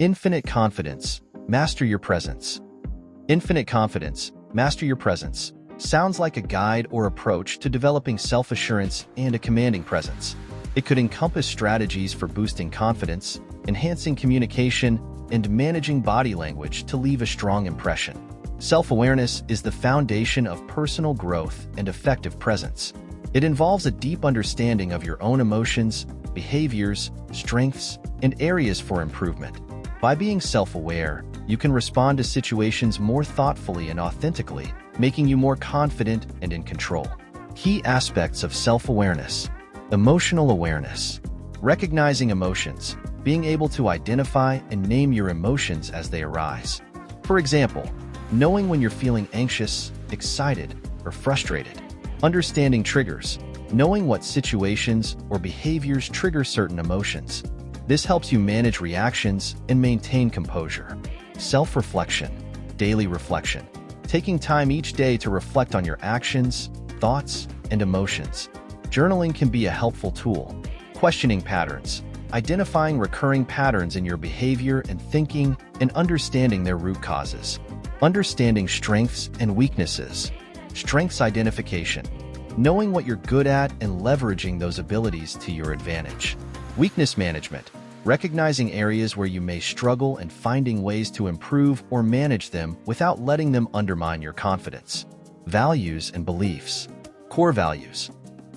Infinite confidence. Master your presence. Infinite confidence. Master your presence sounds like a guide or approach to developing self-assurance and a commanding presence. It could encompass strategies for boosting confidence, enhancing communication, and managing body language to leave a strong impression. Self-awareness is the foundation of personal growth and effective presence. It involves a deep understanding of your own emotions, behaviors, strengths, and areas for improvement. By being self-aware, you can respond to situations more thoughtfully and authentically, making you more confident and in control. Key aspects of self-awareness. Emotional awareness. Recognizing emotions, being able to identify and name your emotions as they arise. For example, knowing when you're feeling anxious, excited, or frustrated. Understanding triggers, knowing what situations or behaviors trigger certain emotions. This helps you manage reactions and maintain composure. Self-reflection, daily reflection. Taking time each day to reflect on your actions, thoughts, and emotions. Journaling can be a helpful tool. Questioning patterns, identifying recurring patterns in your behavior and thinking and understanding their root causes. Understanding strengths and weaknesses. Strengths identification, knowing what you're good at and leveraging those abilities to your advantage. Weakness management, recognizing areas where you may struggle and finding ways to improve or manage them without letting them undermine your confidence. Values and beliefs. Core values,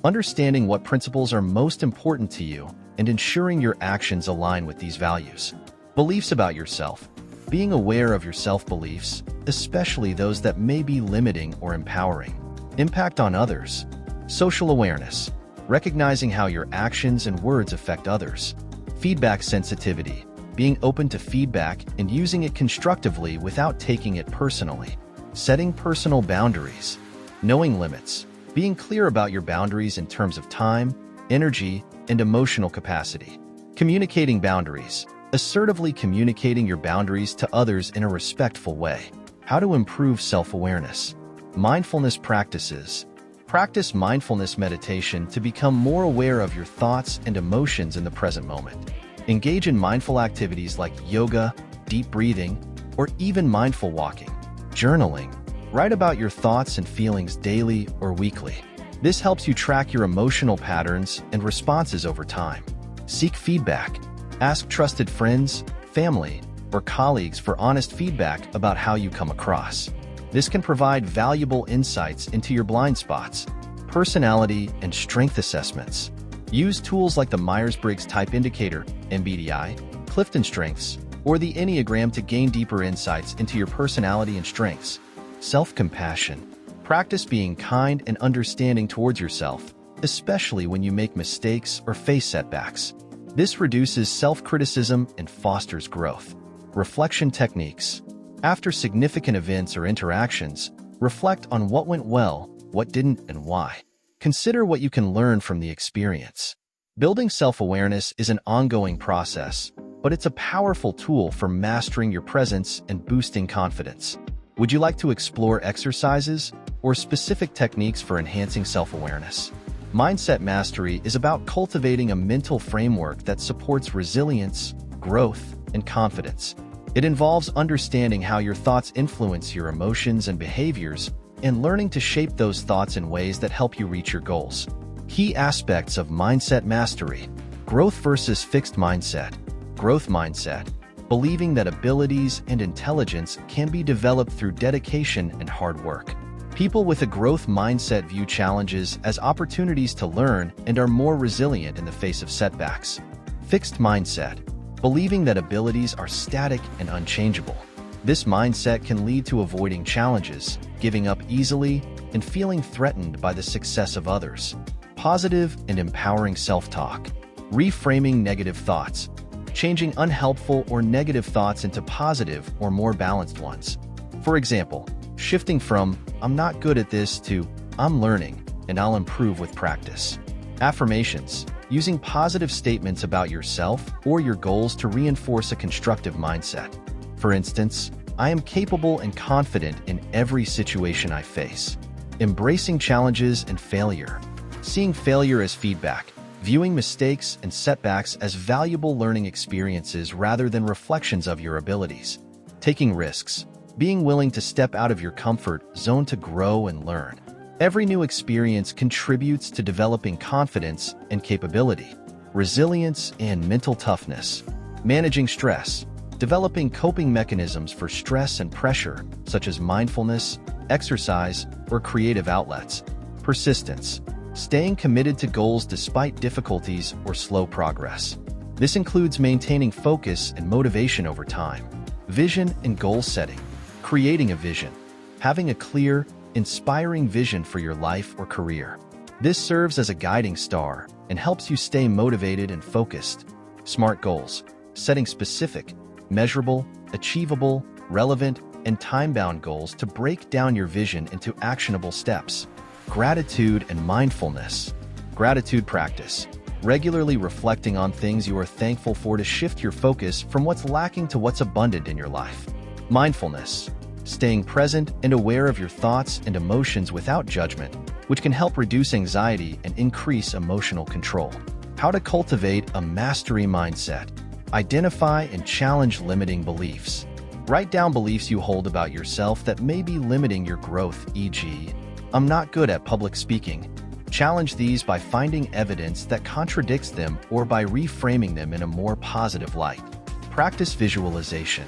understanding what principles are most important to you and ensuring your actions align with these values. Beliefs about yourself, being aware of your self-beliefs, especially those that may be limiting or empowering. Impact on others. Social awareness, recognizing how your actions and words affect others. Feedback sensitivity, being open to feedback and using it constructively without taking it personally. Setting personal boundaries. Knowing limits, being clear about your boundaries in terms of time, energy, and emotional capacity. Communicating boundaries, assertively communicating your boundaries to others in a respectful way. How to improve self-awareness. Mindfulness practices. Practice mindfulness meditation to become more aware of your thoughts and emotions in the present moment. Engage in mindful activities like yoga, deep breathing, or even mindful walking. Journaling. Write about your thoughts and feelings daily or weekly. This helps you track your emotional patterns and responses over time. Seek feedback. Ask trusted friends, family, or colleagues for honest feedback about how you come across. This can provide valuable insights into your blind spots. Personality and strength assessments. Use tools like the Myers-Briggs Type Indicator, MBTI, Clifton Strengths, or the Enneagram to gain deeper insights into your personality and strengths. Self-compassion. Practice being kind and understanding towards yourself, especially when you make mistakes or face setbacks. This reduces self-criticism and fosters growth. Reflection techniques. After significant events or interactions, reflect on what went well, what didn't, and why. Consider what you can learn from the experience. Building self-awareness is an ongoing process, but it's a powerful tool for mastering your presence and boosting confidence. Would you like to explore exercises or specific techniques for enhancing self-awareness? Mindset mastery is about cultivating a mental framework that supports resilience, growth, and confidence. It involves understanding how your thoughts influence your emotions and behaviors and learning to shape those thoughts in ways that help you reach your goals. Key aspects of mindset mastery. Growth versus fixed mindset. Growth mindset. Believing that abilities and intelligence can be developed through dedication and hard work. People with a growth mindset view challenges as opportunities to learn and are more resilient in the face of setbacks. Fixed mindset. Believing that abilities are static and unchangeable. This mindset can lead to avoiding challenges, giving up easily, and feeling threatened by the success of others. Positive and empowering self-talk. Reframing negative thoughts. Changing unhelpful or negative thoughts into positive or more balanced ones. For example, shifting from, "I'm not good at this" to, "I'm learning, and I'll improve with practice." Affirmations. Using positive statements about yourself or your goals to reinforce a constructive mindset. For instance, "I am capable and confident in every situation I face." Embracing challenges and failure. Seeing failure as feedback. viewing mistakes and setbacks as valuable learning experiences rather than reflections of your abilities. Taking risks, being willing to step out of your comfort zone to grow and learn. Every new experience contributes to developing confidence and capability, resilience and mental toughness. Managing stress, developing coping mechanisms for stress and pressure, such as mindfulness, exercise, or creative outlets. Persistence, staying committed to goals despite difficulties or slow progress. This includes maintaining focus and motivation over time. Vision and goal setting, creating a vision, having a clear, inspiring vision for your life or career. This serves as a guiding star and helps you stay motivated and focused. SMART goals, setting specific, measurable, achievable, relevant, and time-bound goals to break down your vision into actionable steps. Gratitude and mindfulness. Gratitude practice, regularly reflecting on things you are thankful for to shift your focus from what's lacking to what's abundant in your life. Mindfulness, staying present and aware of your thoughts and emotions without judgment, which can help reduce anxiety and increase emotional control. How to cultivate a mastery mindset. Identify and challenge limiting beliefs. Write down beliefs you hold about yourself that may be limiting your growth, e.g., "I'm not good at public speaking." Challenge these by finding evidence that contradicts them or by reframing them in a more positive light. Practice visualization.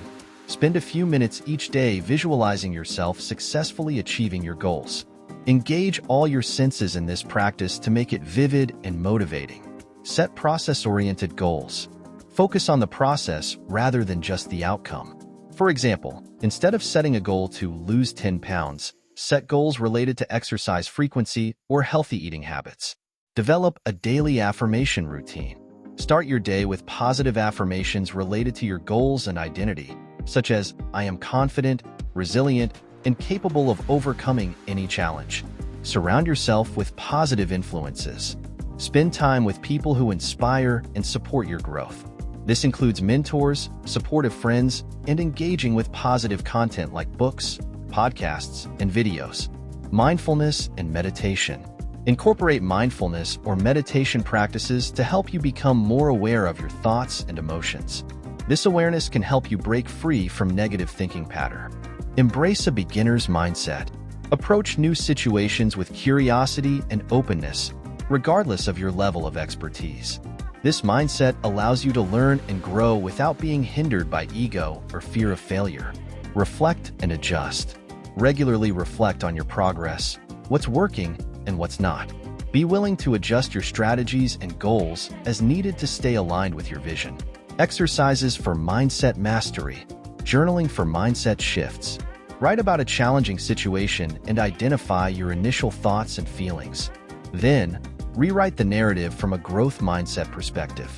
Spend a few minutes each day visualizing yourself successfully achieving your goals. Engage all your senses in this practice to make it vivid and motivating. Set process-oriented goals. Focus on the process rather than just the outcome. For example, instead of setting a goal to lose 10 pounds, set goals related to exercise frequency or healthy eating habits. Develop a daily affirmation routine. Start your day with positive affirmations related to your goals and identity, such as, "I am confident, resilient, and capable of overcoming any challenge." Surround yourself with positive influences. Spend time with people who inspire and support your growth. This includes mentors, supportive friends, and engaging with positive content like books, podcasts, and videos. Mindfulness and meditation. Incorporate mindfulness or meditation practices to help you become more aware of your thoughts and emotions. This awareness can help you break free from negative thinking pattern. Embrace a beginner's mindset. Approach new situations with curiosity and openness, regardless of your level of expertise. This mindset allows you to learn and grow without being hindered by ego or fear of failure. Reflect and adjust. Regularly reflect on your progress, what's working and what's not. Be willing to adjust your strategies and goals as needed to stay aligned with your vision. Exercises for mindset mastery. Journaling for mindset shifts. Write about a challenging situation and identify your initial thoughts and feelings. Then, rewrite the narrative from a growth mindset perspective.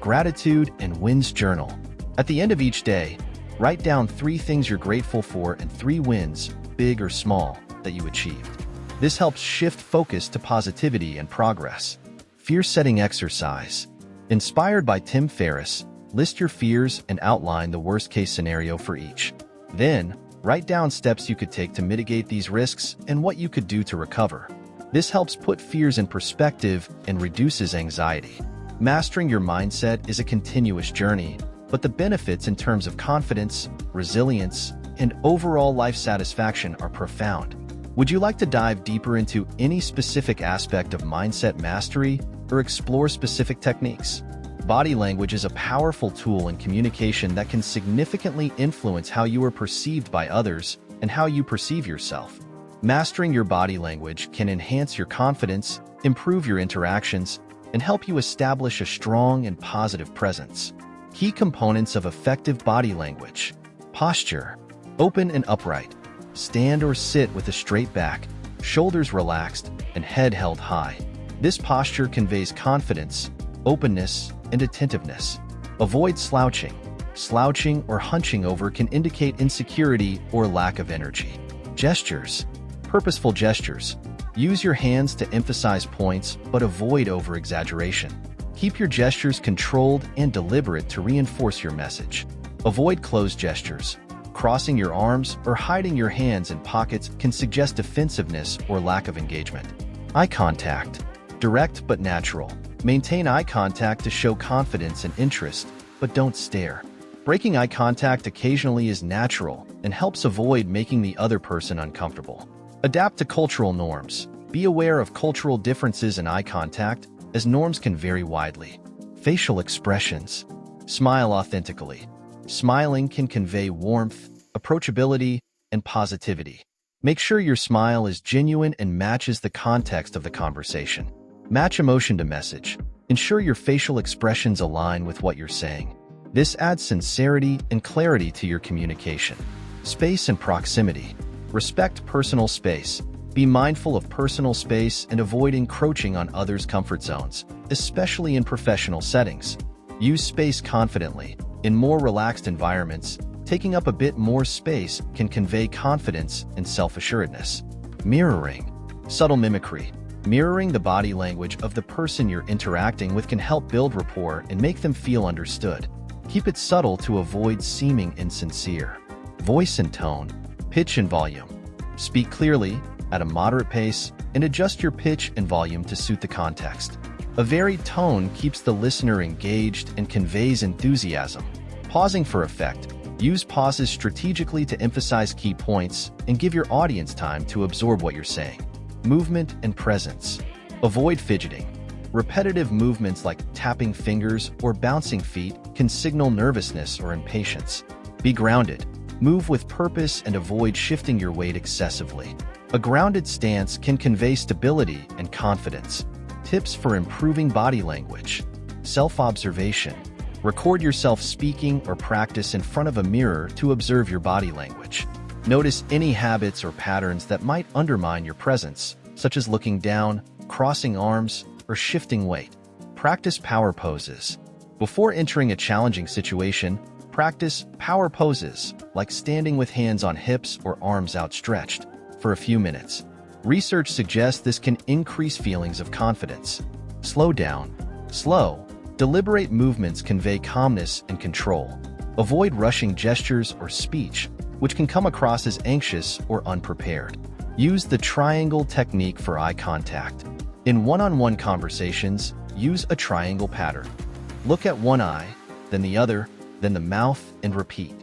Gratitude and wins journal. At the end of each day, write down 3 things you're grateful for and 3 wins, big or small, that you achieved. This helps shift focus to positivity and progress. Fear-setting exercise. Inspired by Tim Ferriss, list your fears and outline the worst-case scenario for each. Then, write down steps you could take to mitigate these risks and what you could do to recover. This helps put fears in perspective and reduces anxiety. Mastering your mindset is a continuous journey, but the benefits in terms of confidence, resilience, and overall life satisfaction are profound. Would you like to dive deeper into any specific aspect of mindset mastery or explore specific techniques? Body language is a powerful tool in communication that can significantly influence how you are perceived by others and how you perceive yourself. Mastering your body language can enhance your confidence, improve your interactions, and help you establish a strong and positive presence. Key components of effective body language. Posture. Open and upright. Stand or sit with a straight back, shoulders relaxed, and head held high. This posture conveys confidence, openness, and attentiveness. Avoid slouching. Slouching or hunching over can indicate insecurity or lack of energy. Gestures. Purposeful gestures. Use your hands to emphasize points, but avoid over-exaggeration. Keep your gestures controlled and deliberate to reinforce your message. Avoid closed gestures. Crossing your arms or hiding your hands in pockets can suggest defensiveness or lack of engagement. Eye contact. Direct but natural. Maintain eye contact to show confidence and interest, but don't stare. Breaking eye contact occasionally is natural and helps avoid making the other person uncomfortable. Adapt to cultural norms. Be aware of cultural differences in eye contact, as norms can vary widely. Facial expressions. Smile authentically. Smiling can convey warmth, approachability, and positivity. Make sure your smile is genuine and matches the context of the conversation. Match emotion to message. Ensure your facial expressions align with what you're saying. This adds sincerity and clarity to your communication. Space and proximity. Respect personal space. Be mindful of personal space and avoid encroaching on others' comfort zones, especially in professional settings. Use space confidently. In more relaxed environments, taking up a bit more space can convey confidence and self-assuredness. Mirroring. Subtle mimicry. Mirroring the body language of the person you're interacting with can help build rapport and make them feel understood. Keep it subtle to avoid seeming insincere. Voice and tone. Pitch and volume. Speak clearly, at a moderate pace, and adjust your pitch and volume to suit the context. A varied tone keeps the listener engaged and conveys enthusiasm. Pausing for effect. Use pauses strategically to emphasize key points and give your audience time to absorb what you're saying. Movement and presence. Avoid fidgeting. Repetitive movements like tapping fingers or bouncing feet can signal nervousness or impatience. Be grounded. Move with purpose and avoid shifting your weight excessively. A grounded stance can convey stability and confidence. Tips for improving body language. Self-observation. Record yourself speaking or practice in front of a mirror to observe your body language. Notice any habits or patterns that might undermine your presence, such as looking down, crossing arms, or shifting weight. Practice power poses. Before entering a challenging situation, practice power poses, like standing with hands on hips or arms outstretched, for a few minutes. Research suggests this can increase feelings of confidence. Slow down. Slow, deliberate movements convey calmness and control. Avoid rushing gestures or speech, which can come across as anxious or unprepared. Use the triangle technique for eye contact. In one-on-one conversations, use a triangle pattern. Look at one eye, then the other, then the mouth, and repeat.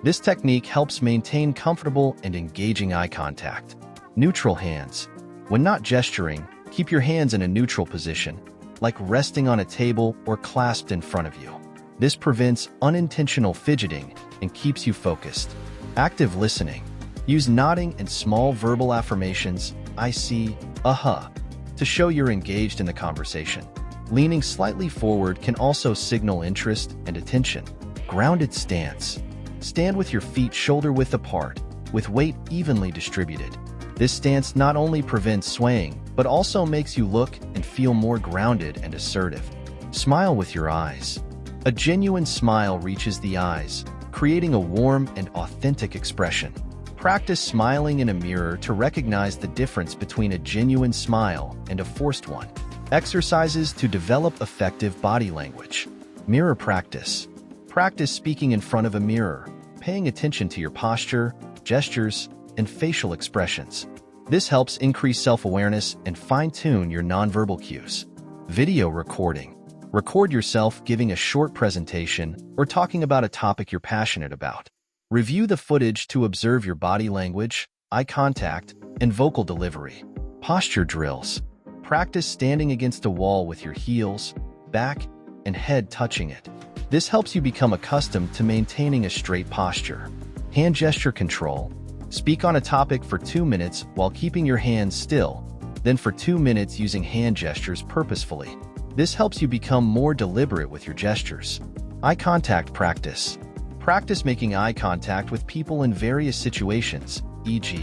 This technique helps maintain comfortable and engaging eye contact. Neutral hands. When not gesturing, keep your hands in a neutral position, like resting on a table or clasped in front of you. This prevents unintentional fidgeting and keeps you focused. Active listening. Use nodding and small verbal affirmations, I see, to show you're engaged in the conversation. Leaning slightly forward can also signal interest and attention. Grounded stance. Stand with your feet shoulder-width apart, with weight evenly distributed. This stance not only prevents swaying, but also makes you look and feel more grounded and assertive. Smile with your eyes. A genuine smile reaches the eyes, creating a warm and authentic expression. Practice smiling in a mirror to recognize the difference between a genuine smile and a forced one. Exercises to develop effective body language. Mirror practice. Practice speaking in front of a mirror, paying attention to your posture, gestures, and facial expressions. This helps increase self-awareness and fine-tune your nonverbal cues. Video recording. Record yourself giving a short presentation or talking about a topic you're passionate about. Review the footage to observe your body language, eye contact, and vocal delivery. Posture drills. Practice standing against a wall with your heels, back, and head touching it. This helps you become accustomed to maintaining a straight posture. Hand gesture control. Speak on a topic for 2 minutes while keeping your hands still, then for 2 minutes using hand gestures purposefully. This helps you become more deliberate with your gestures. Eye contact practice. Practice making eye contact with people in various situations, e.g.,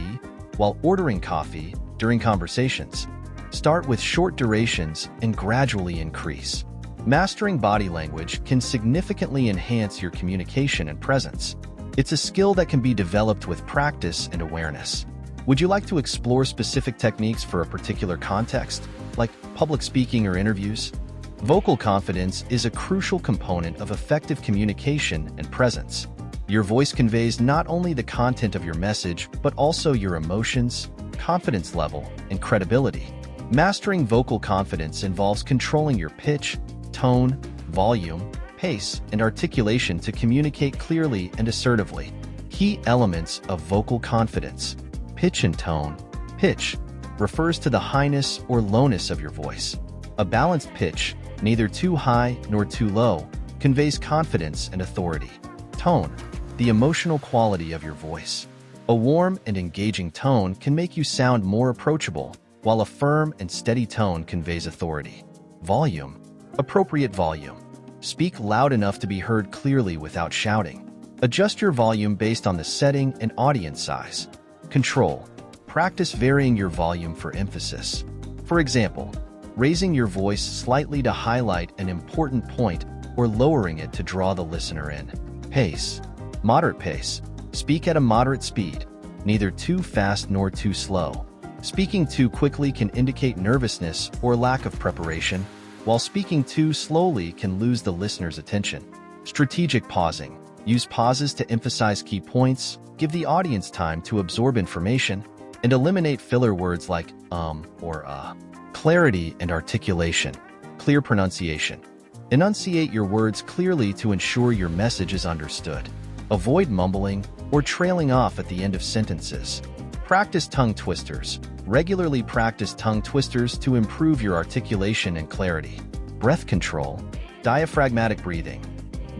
while ordering coffee, during conversations. Start with short durations and gradually increase. Mastering body language can significantly enhance your communication and presence. It's a skill that can be developed with practice and awareness. Would you like to explore specific techniques for a particular context, like public speaking or interviews? Vocal confidence is a crucial component of effective communication and presence. Your voice conveys not only the content of your message, but also your emotions, confidence level, and credibility. Mastering vocal confidence involves controlling your pitch, tone, volume, pace, and articulation to communicate clearly and assertively. Key elements of vocal confidence: pitch and tone. Pitch refers to the highness or lowness of your voice. A balanced pitch, neither too high nor too low, conveys confidence and authority. Tone, the emotional quality of your voice. A warm and engaging tone can make you sound more approachable, while a firm and steady tone conveys authority. Volume, appropriate volume. Speak loud enough to be heard clearly without shouting. Adjust your volume based on the setting and audience size. Control, practice varying your volume for emphasis. For example, raising your voice slightly to highlight an important point or lowering it to draw the listener in. Pace, moderate pace. Speak at a moderate speed, neither too fast nor too slow. Speaking too quickly can indicate nervousness or lack of preparation, while speaking too slowly can lose the listener's attention. Strategic pausing. Use pauses to emphasize key points, give the audience time to absorb information, and eliminate filler words like or Clarity and articulation. Clear pronunciation. Enunciate your words clearly to ensure your message is understood. Avoid mumbling or trailing off at the end of sentences. Practice tongue twisters. Regularly practice tongue twisters to improve your articulation and clarity. Breath control. Diaphragmatic breathing.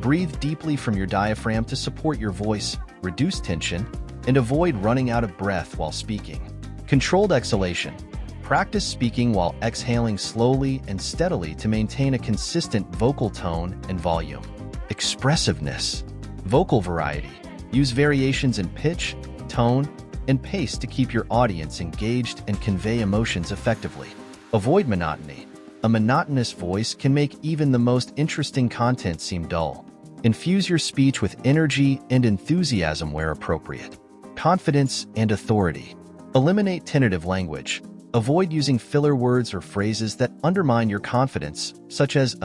Breathe deeply from your diaphragm to support your voice, reduce tension, and avoid running out of breath while speaking. Controlled exhalation. Practice speaking while exhaling slowly and steadily to maintain a consistent vocal tone and volume. Expressiveness. Vocal variety. Use variations in pitch, tone, and pace to keep your audience engaged and convey emotions effectively. Avoid monotony. A monotonous voice can make even the most interesting content seem dull. Infuse your speech with energy and enthusiasm where appropriate. Confidence and authority. Eliminate tentative language. Avoid using filler words or phrases that undermine your confidence, such as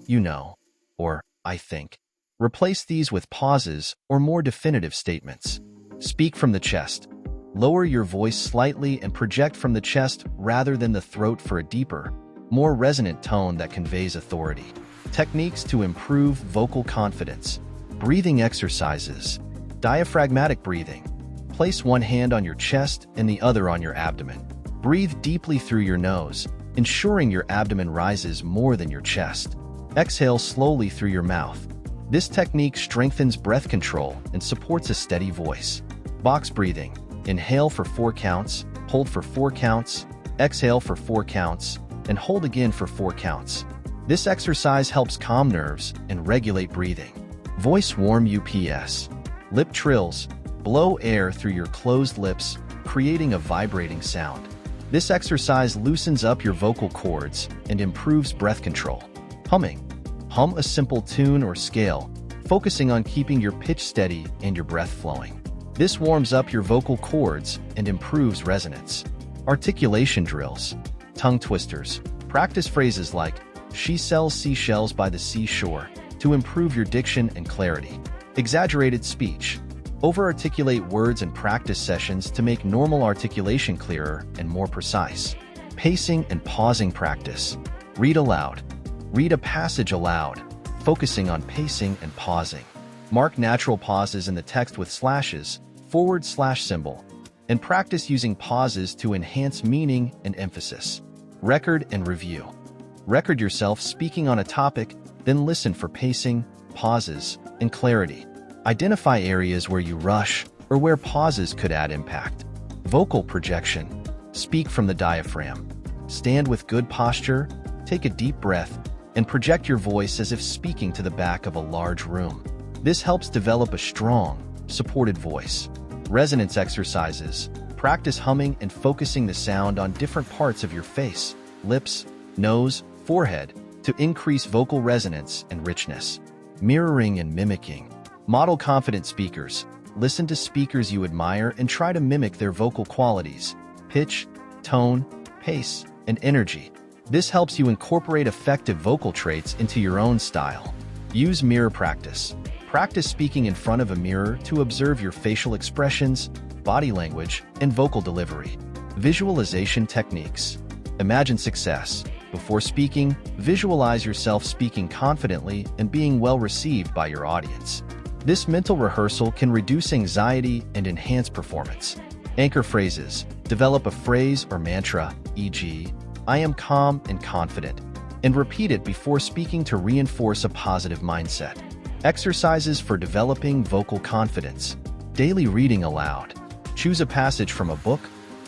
you know, or I think. Replace these with pauses or more definitive statements. Speak from the chest. Lower your voice slightly and project from the chest rather than the throat for a deeper, more resonant tone that conveys authority. Techniques to improve vocal confidence. Breathing exercises. Diaphragmatic breathing. Place one hand on your chest and the other on your abdomen. Breathe deeply through your nose, ensuring your abdomen rises more than your chest. Exhale slowly through your mouth. This technique strengthens breath control and supports a steady voice. Box breathing. Inhale for 4 counts, hold for 4 counts, exhale for 4 counts, and hold again for 4 counts. This exercise helps calm nerves and regulate breathing. Voice warm UPS. Lip trills. Blow air through your closed lips, creating a vibrating sound. This exercise loosens up your vocal cords and improves breath control. Humming. Hum a simple tune or scale, focusing on keeping your pitch steady and your breath flowing. This warms up your vocal cords and improves resonance. Articulation drills. Tongue twisters. Practice phrases like, "She sells seashells by the seashore," to improve your diction and clarity. Exaggerated speech. Over-articulate words in practice sessions to make normal articulation clearer and more precise. Pacing and pausing practice. Read aloud. Read a passage aloud, focusing on pacing and pausing. Mark natural pauses in the text with slashes, / symbol, and practice using pauses to enhance meaning and emphasis. Record and review. Record yourself speaking on a topic, then listen for pacing, pauses, and clarity. Identify areas where you rush or where pauses could add impact. Vocal projection. Speak from the diaphragm. Stand with good posture, take a deep breath, and project your voice as if speaking to the back of a large room. This helps develop a strong, supported voice. Resonance exercises. Practice humming and focusing the sound on different parts of your face, lips, nose, forehead, to increase vocal resonance and richness. Mirroring and mimicking. Model confident speakers. Listen to speakers you admire and try to mimic their vocal qualities, pitch, tone, pace, and energy. This helps you incorporate effective vocal traits into your own style. Use mirror practice. Practice speaking in front of a mirror to observe your facial expressions, body language, and vocal delivery. Visualization techniques. Imagine success. Before speaking, visualize yourself speaking confidently and being well received by your audience. This mental rehearsal can reduce anxiety and enhance performance. Anchor phrases. Develop a phrase or mantra, e.g., "I am calm and confident," and repeat it before speaking to reinforce a positive mindset. Exercises for developing vocal confidence. Daily reading aloud. Choose a passage from a book,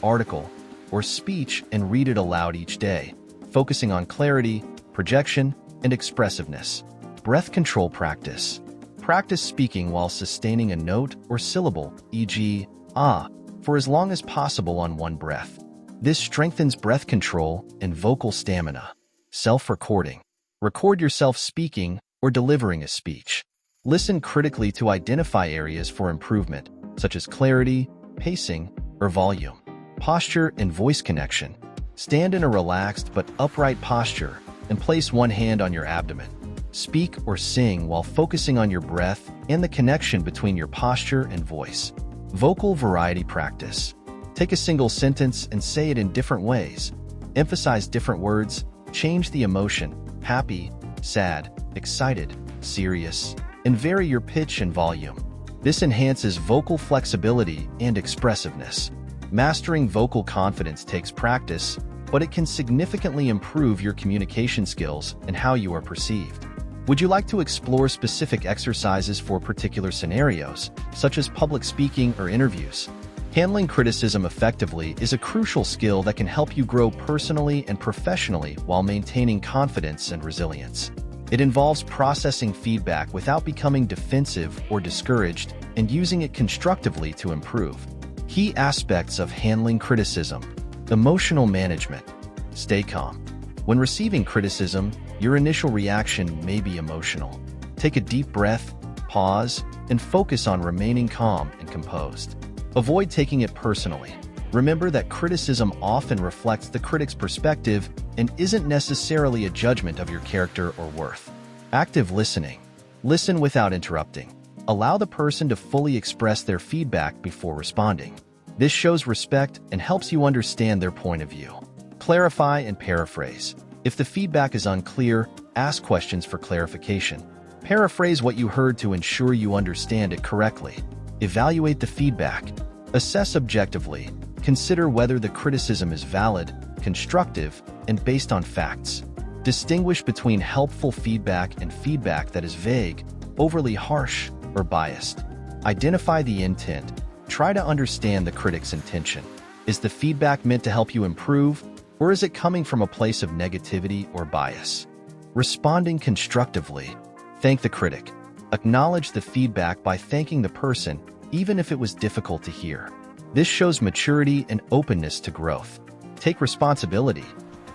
article, or speech and read it aloud each day, focusing on clarity, projection, and expressiveness. Breath control practice. Practice speaking while sustaining a note or syllable, e.g., "ah," for as long as possible on one breath. This strengthens breath control and vocal stamina. Self-recording. Record yourself speaking or delivering a speech. Listen critically to identify areas for improvement, such as clarity, pacing, or volume. Posture and voice connection. Stand in a relaxed but upright posture and place one hand on your abdomen. Speak or sing while focusing on your breath and the connection between your posture and voice. Vocal variety practice. Take a single sentence and say it in different ways. Emphasize different words, change the emotion, happy, sad, excited, serious, and vary your pitch and volume. This enhances vocal flexibility and expressiveness. Mastering vocal confidence takes practice, but it can significantly improve your communication skills and how you are perceived. Would you like to explore specific exercises for particular scenarios, such as public speaking or interviews? Handling criticism effectively is a crucial skill that can help you grow personally and professionally while maintaining confidence and resilience. It involves processing feedback without becoming defensive or discouraged and using it constructively to improve. Key aspects of handling criticism. Emotional management. Stay calm. When receiving criticism, your initial reaction may be emotional. Take a deep breath, pause, and focus on remaining calm and composed. Avoid taking it personally. Remember that criticism often reflects the critic's perspective and isn't necessarily a judgment of your character or worth. Active listening. Listen without interrupting. Allow the person to fully express their feedback before responding. This shows respect and helps you understand their point of view. Clarify and paraphrase. If the feedback is unclear, ask questions for clarification. Paraphrase what you heard to ensure you understand it correctly. Evaluate the feedback. Assess objectively. Consider whether the criticism is valid, constructive, and based on facts. Distinguish between helpful feedback and feedback that is vague, overly harsh, or biased. Identify the intent. Try to understand the critic's intention. Is the feedback meant to help you improve, or is it coming from a place of negativity or bias? Responding constructively. Thank the critic. Acknowledge the feedback by thanking the person, even if it was difficult to hear. This shows maturity and openness to growth. Take responsibility.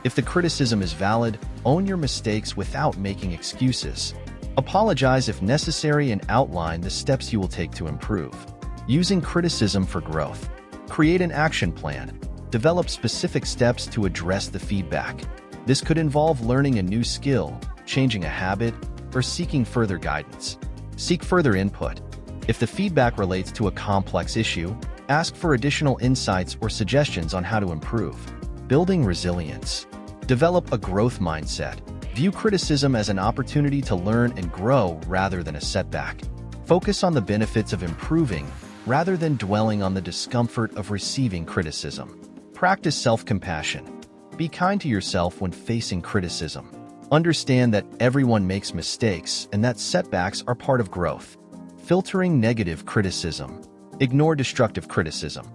If the criticism is valid, own your mistakes without making excuses. Apologize if necessary and outline the steps you will take to improve. Using criticism for growth. Create an action plan. Develop specific steps to address the feedback. This could involve learning a new skill, changing a habit, or seeking further guidance. Seek further input. If the feedback relates to a complex issue, ask for additional insights or suggestions on how to improve. Building resilience. Develop a growth mindset. View criticism as an opportunity to learn and grow rather than a setback. Focus on the benefits of improving rather than dwelling on the discomfort of receiving criticism. Practice self-compassion. Be kind to yourself when facing criticism. Understand that everyone makes mistakes and that setbacks are part of growth. Filtering negative criticism. Ignore destructive criticism.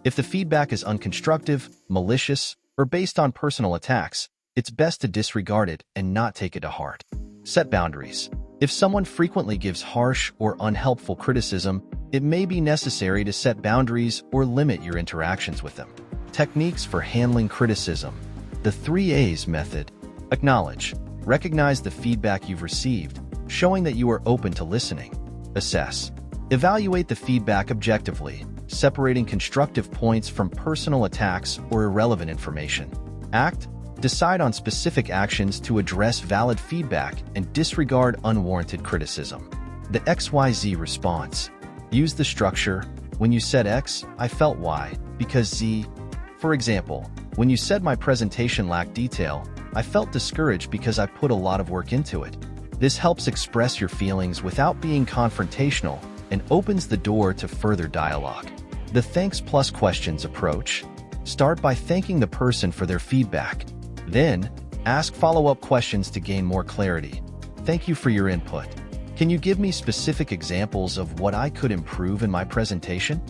If the feedback is unconstructive, malicious, or based on personal attacks, it's best to disregard it and not take it to heart. Set boundaries. If someone frequently gives harsh or unhelpful criticism, it may be necessary to set boundaries or limit your interactions with them. Techniques for handling criticism. The 3 A's method. Acknowledge. Recognize the feedback you've received, showing that you are open to listening. Assess. Evaluate the feedback objectively, separating constructive points from personal attacks or irrelevant information. Act. Decide on specific actions to address valid feedback and disregard unwarranted criticism. The XYZ response. Use the structure, when you said X, I felt Y, because Z. For example, When you said my presentation lacked detail, I felt discouraged because I put a lot of work into it. This helps express your feelings without being confrontational and opens the door to further dialogue. The thanks plus questions approach. Start by thanking the person for their feedback. Then, ask follow-up questions to gain more clarity. Thank you for your input. Can you give me specific examples of what I could improve in my presentation?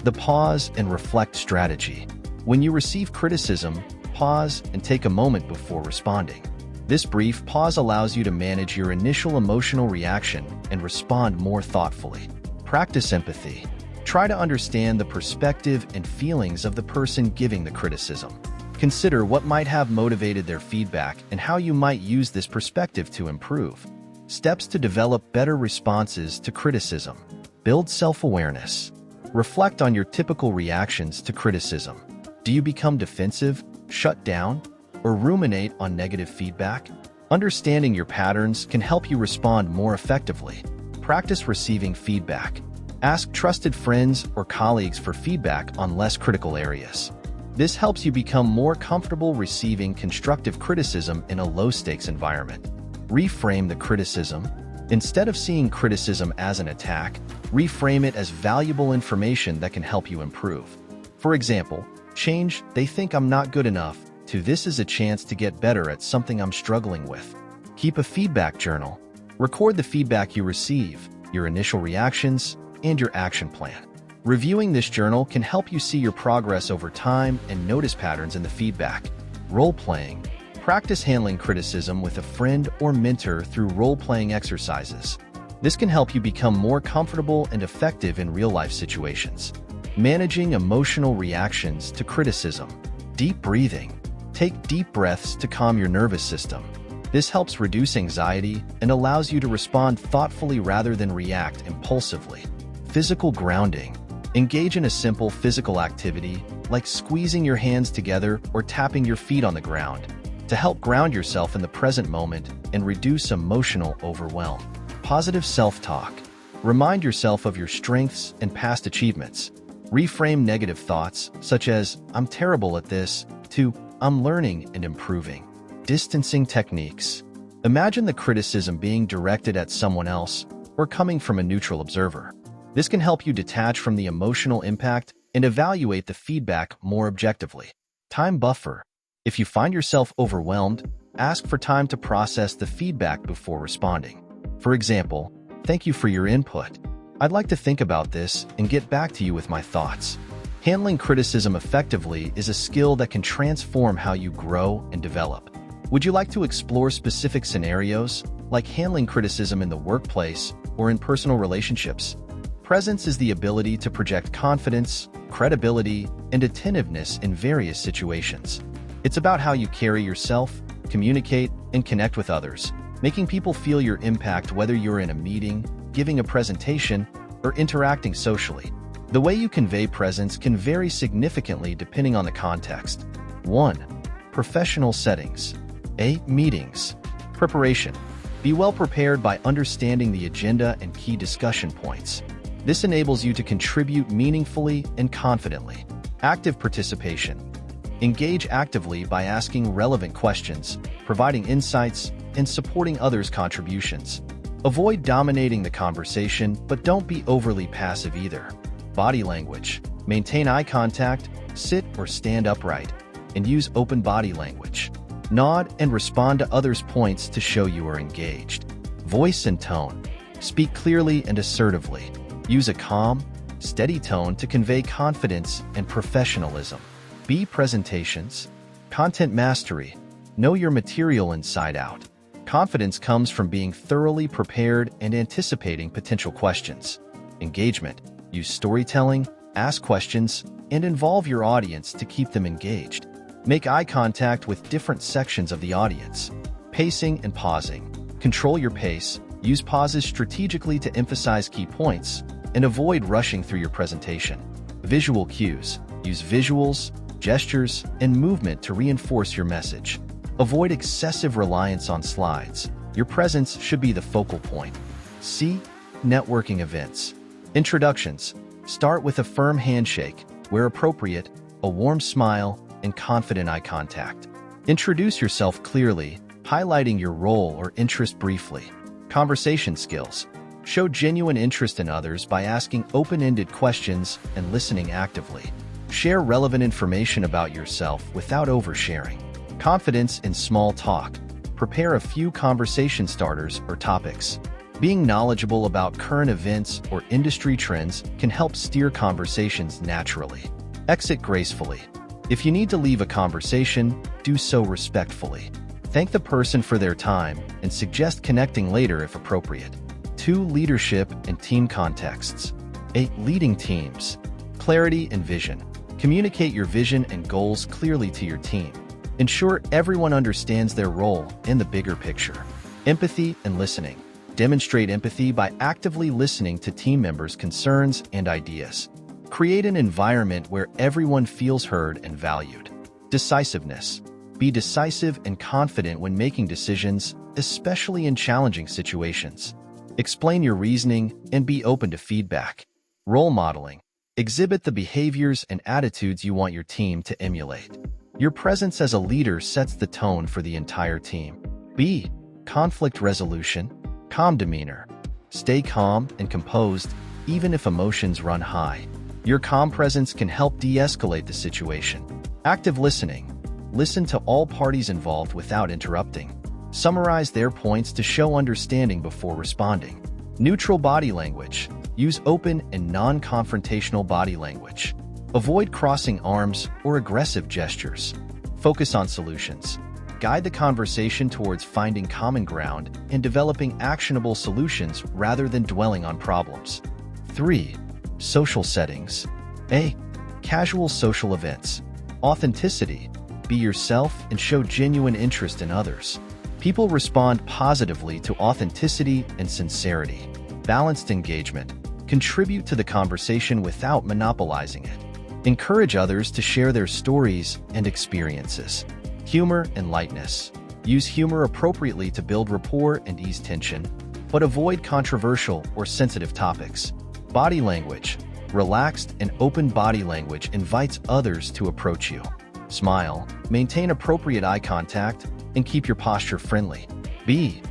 The pause and reflect strategy. When you receive criticism, pause and take a moment before responding. This brief pause allows you to manage your initial emotional reaction and respond more thoughtfully. Practice empathy. Try to understand the perspective and feelings of the person giving the criticism. Consider what might have motivated their feedback and how you might use this perspective to improve. Steps to develop better responses to criticism. Build self-awareness. Reflect on your typical reactions to criticism. Do you become defensive, shut down, or ruminate on negative feedback? Understanding your patterns can help you respond more effectively. Practice receiving feedback. Ask trusted friends or colleagues for feedback on less critical areas. This helps you become more comfortable receiving constructive criticism in a low-stakes environment. Reframe the criticism. Instead of seeing criticism as an attack, reframe it as valuable information that can help you improve. For example, change "they think I'm not good enough" to "this is a chance to get better at something I'm struggling with." Keep a feedback journal. Record the feedback you receive, your initial reactions, and your action plan. Reviewing this journal can help you see your progress over time and notice patterns in the feedback. Role-playing. Practice handling criticism with a friend or mentor through role-playing exercises. This can help you become more comfortable and effective in real-life situations. Managing emotional reactions to criticism. Deep breathing. Take deep breaths to calm your nervous system. This helps reduce anxiety and allows you to respond thoughtfully rather than react impulsively. Physical grounding. Engage in a simple physical activity, like squeezing your hands together or tapping your feet on the ground, to help ground yourself in the present moment and reduce emotional overwhelm. Positive self-talk. Remind yourself of your strengths and past achievements. Reframe negative thoughts, such as "I'm terrible at this," to "I'm learning and improving." Distancing techniques. Imagine the criticism being directed at someone else or coming from a neutral observer. This can help you detach from the emotional impact and evaluate the feedback more objectively. Time buffer. If you find yourself overwhelmed, ask for time to process the feedback before responding. For example, "Thank you for your input. I'd like to think about this and get back to you with my thoughts." Handling criticism effectively is a skill that can transform how you grow and develop. Would you like to explore specific scenarios, like handling criticism in the workplace or in personal relationships? Presence is the ability to project confidence, credibility, and attentiveness in various situations. It's about how you carry yourself, communicate, and connect with others, making people feel your impact whether you're in a meeting, giving a presentation, or interacting socially. The way you convey presence can vary significantly depending on the context. 1. Professional settings. A. Meetings. Preparation. Be well prepared by understanding the agenda and key discussion points. This enables you to contribute meaningfully and confidently. Active participation. Engage actively by asking relevant questions, providing insights, and supporting others' contributions. Avoid dominating the conversation, but don't be overly passive either. Body language. Maintain eye contact, sit or stand upright, and use open body language. Nod and respond to others' points to show you are engaged. Voice and tone. Speak clearly and assertively. Use a calm, steady tone to convey confidence and professionalism. B. Presentations. Content mastery. Know your material inside out. Confidence comes from being thoroughly prepared and anticipating potential questions. Engagement. Use storytelling, ask questions, and involve your audience to keep them engaged. Make eye contact with different sections of the audience. Pacing and pausing. Control your pace, use pauses strategically to emphasize key points, and avoid rushing through your presentation. Visual cues. Use visuals, gestures, and movement to reinforce your message. Avoid excessive reliance on slides. Your presence should be the focal point. C. Networking events. Introductions. Start with a firm handshake, where appropriate, a warm smile, and confident eye contact. Introduce yourself clearly, highlighting your role or interest briefly. Conversation skills. Show genuine interest in others by asking open-ended questions and listening actively. Share relevant information about yourself without oversharing. Confidence in small talk. Prepare a few conversation starters or topics. Being knowledgeable about current events or industry trends can help steer conversations naturally. Exit gracefully. If you need to leave a conversation, do so respectfully. Thank the person for their time and suggest connecting later if appropriate. 2. Leadership and team contexts. 8. Leading teams. Clarity and vision. Communicate your vision and goals clearly to your team. Ensure everyone understands their role in the bigger picture. Empathy and listening. Demonstrate empathy by actively listening to team members' concerns and ideas. Create an environment where everyone feels heard and valued. Decisiveness. Be decisive and confident when making decisions, especially in challenging situations. Explain your reasoning and be open to feedback. Role modeling. Exhibit the behaviors and attitudes you want your team to emulate. Your presence as a leader sets the tone for the entire team. B. Conflict resolution. Calm demeanor. Stay calm and composed, even if emotions run high. Your calm presence can help de-escalate the situation. Active listening. Listen to all parties involved without interrupting. Summarize their points to show understanding before responding. Neutral body language. Use open and non-confrontational body language. Avoid crossing arms or aggressive gestures. Focus on solutions. Guide the conversation towards finding common ground and developing actionable solutions rather than dwelling on problems. 3. Social settings. A. Casual social events. Authenticity. Be yourself and show genuine interest in others. People respond positively to authenticity and sincerity. Balanced engagement. Contribute to the conversation without monopolizing it. Encourage others to share their stories and experiences. Humor and lightness. Use humor appropriately to build rapport and ease tension, but avoid controversial or sensitive topics. Body language. Relaxed and open body language invites others to approach you. Smile, maintain appropriate eye contact, and keep your posture friendly. B.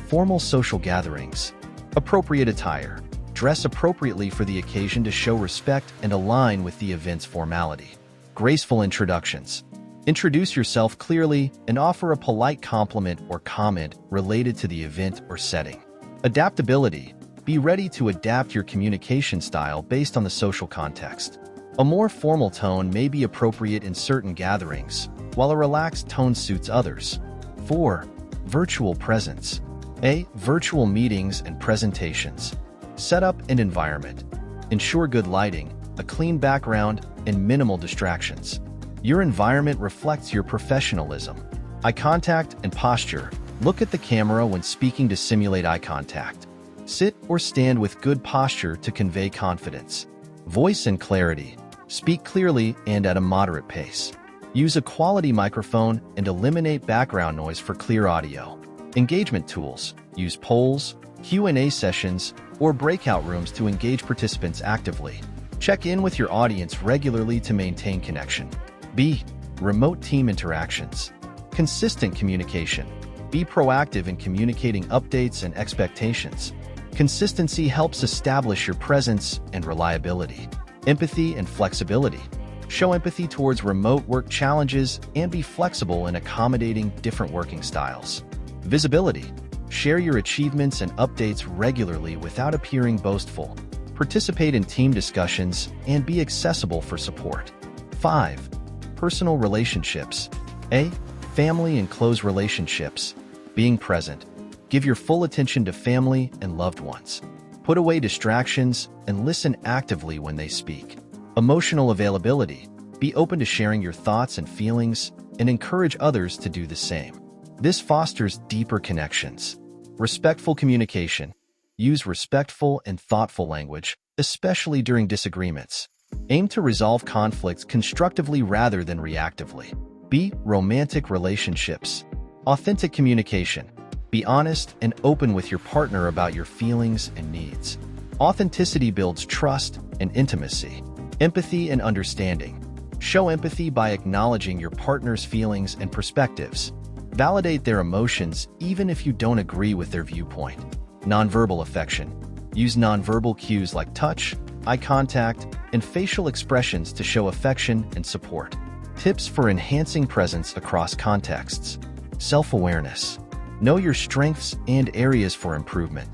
Formal social gatherings. Appropriate attire. Dress appropriately for the occasion to show respect and align with the event's formality. Graceful introductions. Introduce yourself clearly and offer a polite compliment or comment related to the event or setting. Adaptability. Be ready to adapt your communication style based on the social context. A more formal tone may be appropriate in certain gatherings, while a relaxed tone suits others. 4. Virtual presence. A. Virtual meetings and presentations. Set up an environment. Ensure good lighting, a clean background, and minimal distractions. Your environment reflects your professionalism. Eye contact and posture. Look at the camera when speaking to simulate eye contact. Sit or stand with good posture to convey confidence. Voice and clarity. Speak clearly and at a moderate pace. Use a quality microphone and eliminate background noise for clear audio. Engagement tools. Use polls, Q&A sessions, or breakout rooms to engage participants actively. Check in with your audience regularly to maintain connection. B. Remote team interactions. Consistent communication. Be proactive in communicating updates and expectations. Consistency helps establish your presence and reliability. Empathy and flexibility. Show empathy towards remote work challenges and be flexible in accommodating different working styles. Visibility. Share your achievements and updates regularly without appearing boastful. Participate in team discussions and be accessible for support. 5. Personal relationships. A. Family and close relationships. Being present. Give your full attention to family and loved ones. Put away distractions and listen actively when they speak. Emotional availability. Be open to sharing your thoughts and feelings and encourage others to do the same. This fosters deeper connections. Respectful communication. Use respectful and thoughtful language, especially during disagreements. Aim to resolve conflicts constructively rather than reactively. B. Romantic relationships. Authentic communication. Be honest and open with your partner about your feelings and needs. Authenticity builds trust and intimacy. Empathy and understanding. Show empathy by acknowledging your partner's feelings and perspectives. Validate their emotions even if you don't agree with their viewpoint. Nonverbal affection. Use nonverbal cues like touch, eye contact, and facial expressions to show affection and support. Tips for enhancing presence across contexts. Self-awareness. Know your strengths and areas for improvement.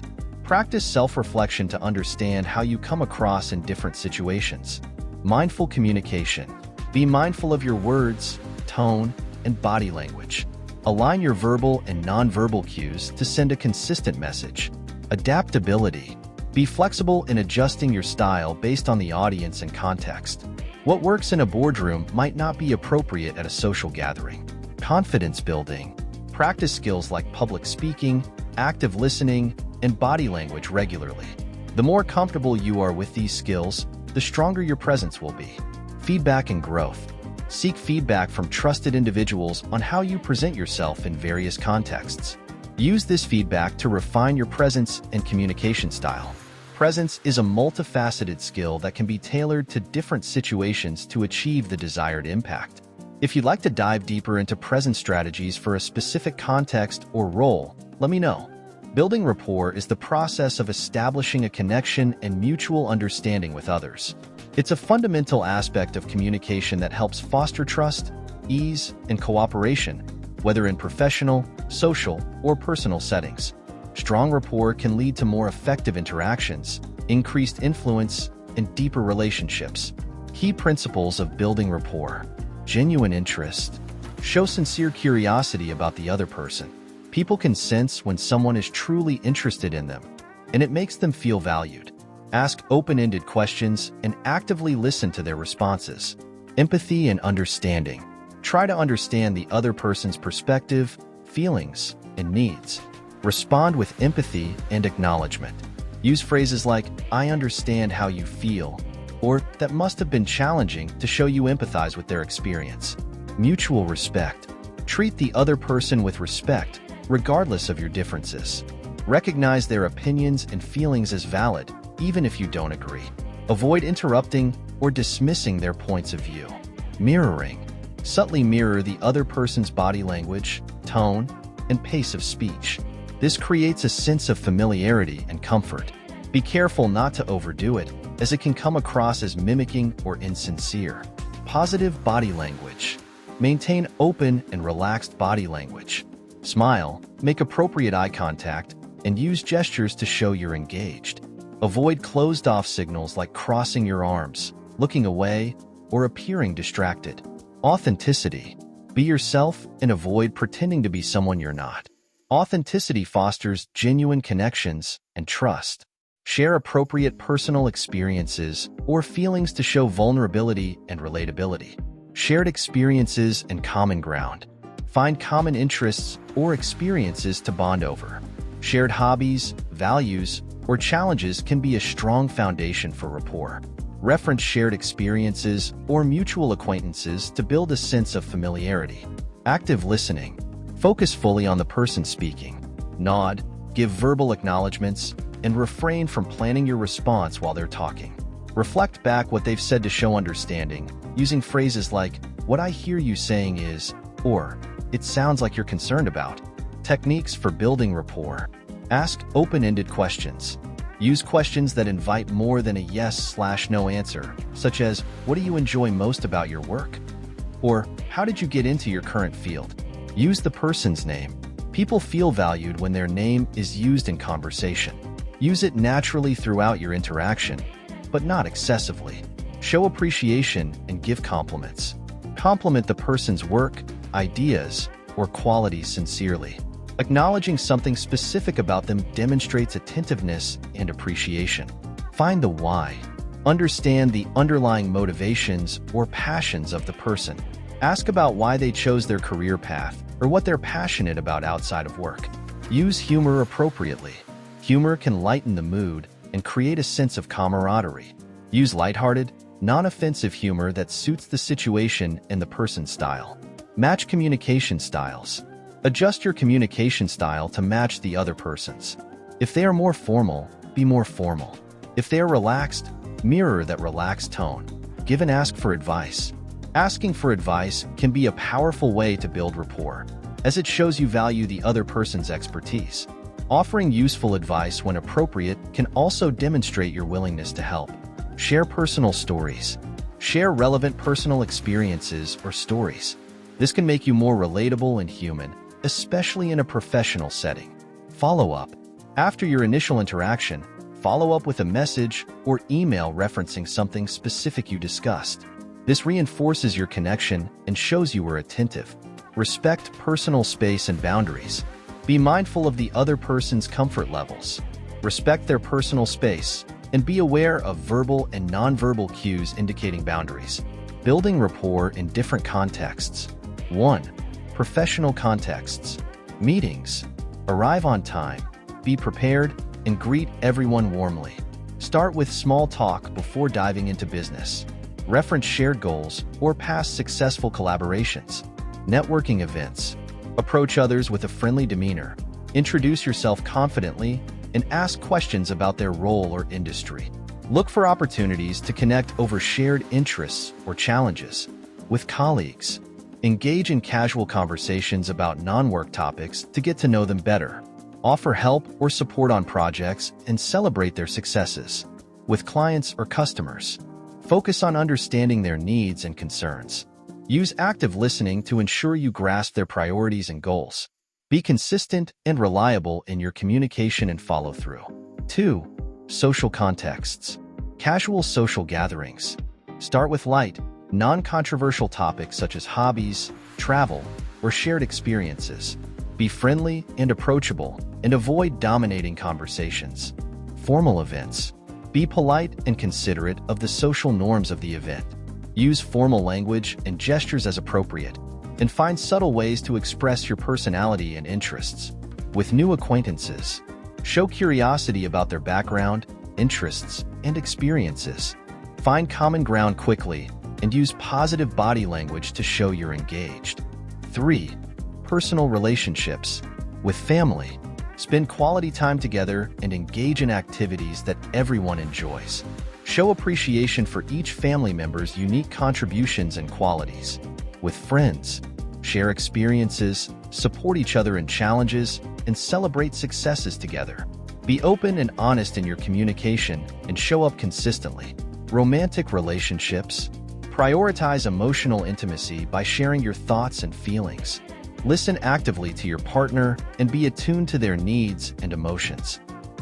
Practice self-reflection to understand how you come across in different situations. Mindful communication. Be mindful of your words, tone, and body language. Align your verbal and nonverbal cues to send a consistent message. Adaptability. Be flexible in adjusting your style based on the audience and context. What works in a boardroom might not be appropriate at a social gathering. Confidence building. Practice skills like public speaking, active listening, and body language regularly. The more comfortable you are with these skills, the stronger your presence will be. Feedback and growth. Seek feedback from trusted individuals on how you present yourself in various contexts. Use this feedback to refine your presence and communication style. Presence is a multifaceted skill that can be tailored to different situations to achieve the desired impact. If you'd like to dive deeper into presence strategies for a specific context or role, let me know. Building rapport is the process of establishing a connection and mutual understanding with others. It's a fundamental aspect of communication that helps foster trust, ease, and cooperation, whether in professional, social, or personal settings. Strong rapport can lead to more effective interactions, increased influence, and deeper relationships. Key principles of building rapport. Genuine interest. Show sincere curiosity about the other person. People can sense when someone is truly interested in them, and it makes them feel valued. Ask open-ended questions and actively listen to their responses. Empathy and understanding. Try to understand the other person's perspective, feelings, and needs. Respond with empathy and acknowledgement. Use phrases like, "I understand how you feel," or "that must have been challenging," to show you empathize with their experience. Mutual respect. Treat the other person with respect, regardless of your differences. Recognize their opinions and feelings as valid, even if you don't agree. Avoid interrupting or dismissing their points of view. Mirroring. Subtly mirror the other person's body language, tone, and pace of speech. This creates a sense of familiarity and comfort. Be careful not to overdo it, as it can come across as mimicking or insincere. Positive body language. Maintain open and relaxed body language. Smile, make appropriate eye contact, and use gestures to show you're engaged. Avoid closed-off signals like crossing your arms, looking away, or appearing distracted. Authenticity. Be yourself and avoid pretending to be someone you're not. Authenticity fosters genuine connections and trust. Share appropriate personal experiences or feelings to show vulnerability and relatability. Shared experiences and common ground. Find common interests or experiences to bond over. Shared hobbies, values, or challenges can be a strong foundation for rapport. Reference shared experiences or mutual acquaintances to build a sense of familiarity. Active listening. Focus fully on the person speaking. Nod, give verbal acknowledgments, and refrain from planning your response while they're talking. Reflect back what they've said to show understanding, using phrases like, "What I hear you saying is," or "It sounds like you're concerned about." Techniques for building rapport. Ask open-ended questions. Use questions that invite more than a yes/no answer, such as, "What do you enjoy most about your work?" Or, "How did you get into your current field?" Use the person's name. People feel valued when their name is used in conversation. Use it naturally throughout your interaction, but not excessively. Show appreciation and give compliments. Compliment the person's work, ideas, or qualities sincerely. Acknowledging something specific about them demonstrates attentiveness and appreciation. Find the why. Understand the underlying motivations or passions of the person. Ask about why they chose their career path or what they're passionate about outside of work. Use humor appropriately. Humor can lighten the mood and create a sense of camaraderie. Use lighthearted, non-offensive humor that suits the situation and the person's style. Match communication styles. Adjust your communication style to match the other person's. If they are more formal, be more formal. If they are relaxed, mirror that relaxed tone. Give and ask for advice. Asking for advice can be a powerful way to build rapport, as it shows you value the other person's expertise. Offering useful advice when appropriate can also demonstrate your willingness to help. Share personal stories. Share relevant personal experiences or stories. This can make you more relatable and human, especially in a professional setting. Follow up. After your initial interaction, follow up with a message or email referencing something specific you discussed. This reinforces your connection and shows you were attentive. Respect personal space and boundaries. Be mindful of the other person's comfort levels. Respect their personal space, and be aware of verbal and nonverbal cues indicating boundaries. Building rapport in different contexts. 1. Professional contexts. Meetings. Arrive on time, be prepared, and greet everyone warmly. Start with small talk before diving into business. Reference shared goals or past successful collaborations. Networking events. Approach others with a friendly demeanor. Introduce yourself confidently and ask questions about their role or industry. Look for opportunities to connect over shared interests or challenges. With colleagues, engage in casual conversations about non-work topics to get to know them better. Offer help or support on projects and celebrate their successes. With clients or customers, focus on understanding their needs and concerns. Use active listening to ensure you grasp their priorities and goals. Be consistent and reliable in your communication and follow-through. 2. Social contexts. Casual social gatherings. Start with light, non-controversial topics such as hobbies, travel, or shared experiences. Be friendly and approachable, and avoid dominating conversations. Formal events. Be polite and considerate of the social norms of the event. Use formal language and gestures as appropriate, and find subtle ways to express your personality and interests. With new acquaintances, show curiosity about their background, interests, and experiences. Find common ground quickly and use positive body language to show you're engaged. 3. Personal relationships. With family, spend quality time together and engage in activities that everyone enjoys. Show appreciation for each family member's unique contributions and qualities. With friends, share experiences, support each other in challenges, and celebrate successes together. Be open and honest in your communication and show up consistently. Romantic relationships. Prioritize emotional intimacy by sharing your thoughts and feelings. Listen actively to your partner and be attuned to their needs and emotions.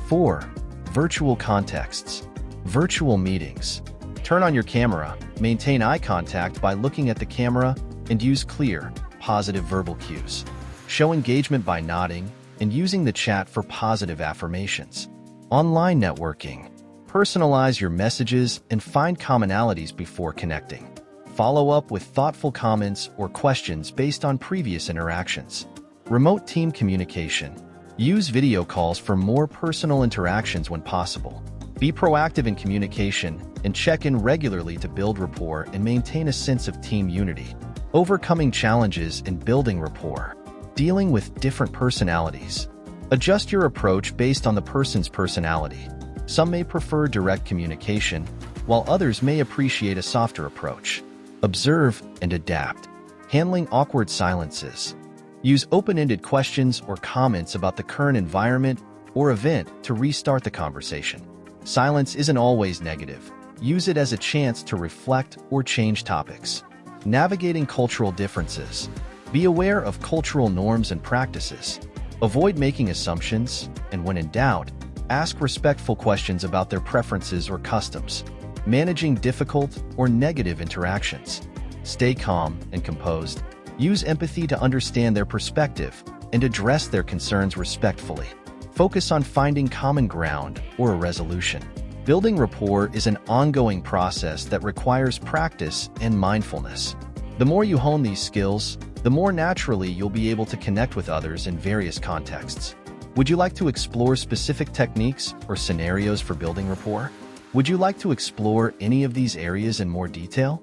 4. Virtual contexts. Virtual meetings. Turn on your camera, maintain eye contact by looking at the camera, and use clear, positive verbal cues. Show engagement by nodding and using the chat for positive affirmations. Online networking. Personalize your messages and find commonalities before connecting. Follow up with thoughtful comments or questions based on previous interactions. Remote team communication. Use video calls for more personal interactions when possible. Be proactive in communication and check in regularly to build rapport and maintain a sense of team unity. Overcoming challenges and building rapport. Dealing with different personalities. Adjust your approach based on the person's personality. Some may prefer direct communication, while others may appreciate a softer approach. Observe and adapt. Handling awkward silences. Use open-ended questions or comments about the current environment or event to restart the conversation. Silence isn't always negative. Use it as a chance to reflect or change topics. Navigating cultural differences. Be aware of cultural norms and practices. Avoid making assumptions, and when in doubt, ask respectful questions about their preferences or customs. Managing difficult or negative interactions. Stay calm and composed. Use empathy to understand their perspective and address their concerns respectfully. Focus on finding common ground or a resolution. Building rapport is an ongoing process that requires practice and mindfulness. The more you hone these skills, the more naturally you'll be able to connect with others in various contexts. Would you like to explore specific techniques or scenarios for building rapport? Would you like to explore any of these areas in more detail?